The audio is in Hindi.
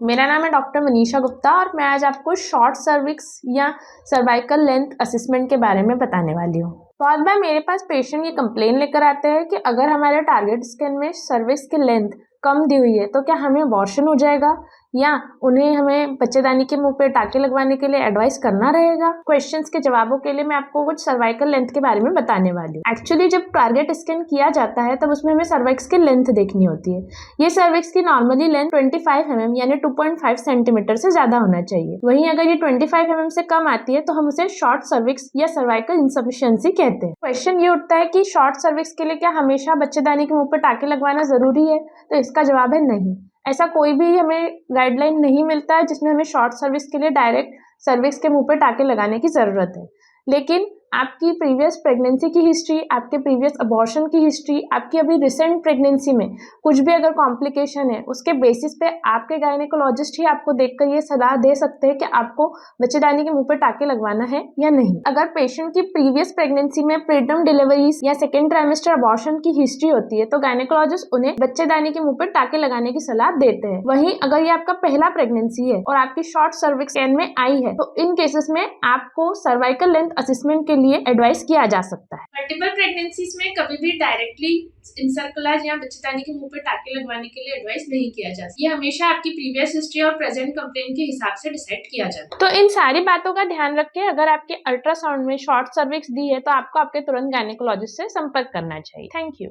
मेरा नाम है डॉक्टर मनीषा गुप्ता और मैं आज आपको शॉर्ट सर्विक्स या सर्वाइकल लेंथ असेसमेंट के बारे में बताने वाली हूँ। बहुत बार मेरे पास पेशेंट ये कंप्लेन लेकर आते हैं कि अगर हमारे टारगेट स्कैन में सर्विक्स की लेंथ कम दी हुई है तो क्या हमें अबॉर्शन हो जाएगा या उन्हें हमें बच्चेदानी के मुंह पे टाके लगवाने के लिए एडवाइस करना रहेगा। क्वेश्चंस के जवाबों के लिए मैं आपको कुछ सर्वाइकल लेंथ के बारे में बताने वाली हूँ। एक्चुअली जब टारगेट स्कैन किया जाता है तब उसमें हमें सर्विक्स की लेंथ देखनी होती है। ये सर्विक्स की नॉर्मली लेंथ 25 mm यानी 2.5 सेंटीमीटर से ज्यादा होना चाहिए। वहीं अगर ये 25 mm से कम आती है तो हम उसे शॉर्ट सर्विक्स या सर्वाइकल इनसफिशिएंसी कहते हैं। क्वेश्चन ये उठता है कि शॉर्ट सर्विक्स के लिए क्या हमेशा बच्चेदानी के मुंह पे टाके लगवाना जरूरी है? तो इसका जवाब है नहीं। ऐसा कोई भी हमें गाइडलाइन नहीं मिलता है जिसमें हमें शॉर्ट सर्विक्स के लिए डायरेक्ट सर्विक्स के मुंह पे टाके लगाने की जरूरत है। लेकिन आपकी प्रीवियस प्रेगनेंसी की हिस्ट्री, आपके प्रीवियस अबॉर्शन की हिस्ट्री, आपकी अभी रिसेंट प्रेगनेंसी में कुछ भी अगर कॉम्प्लिकेशन है, उसके बेसिस पे आपके गायनेकोलॉजिस्ट ही आपको देखकर ये सलाह दे सकते हैं कि आपको बच्चेदानी के मुंह पे टाके लगवाना है या नहीं। अगर पेशेंट की प्रीवियस प्रेगनेंसी में प्रीटर्म डिलीवरीज या सेकेंड ट्राइमेस्टर अबॉर्शन की हिस्ट्री होती है तो गायनेकोलॉजिस्ट उन्हें बच्चेदानी के मुंह पे टाके लगाने की सलाह देते हैं। वहीं अगर ये आपका पहला प्रेगनेंसी है और आपकी शॉर्ट सर्विक्स स्कैन में आई है तो इन केसेस में आपको सर्वाइकल लेंथ असेसमेंट के लिए एडवाइस किया जा सकता है। मल्टीपल प्रेगनेंसीज में कभी भी डायरेक्टली इंसर्कुलर या बच्चेदानी के मुंह पे टाके लगवाने के लिए एडवाइस नहीं किया जा सकता। ये हमेशा आपकी प्रीवियस हिस्ट्री और प्रेजेंट कंप्लेंट के हिसाब से डिसाइड किया जाता है। तो इन सारी बातों का ध्यान रख के अगर आपके अल्ट्रासाउंड में शॉर्ट सर्विक्स दी है तो आपको आपके तुरंत गायनेकोलॉजिस्ट से संपर्क करना चाहिए। Thank you.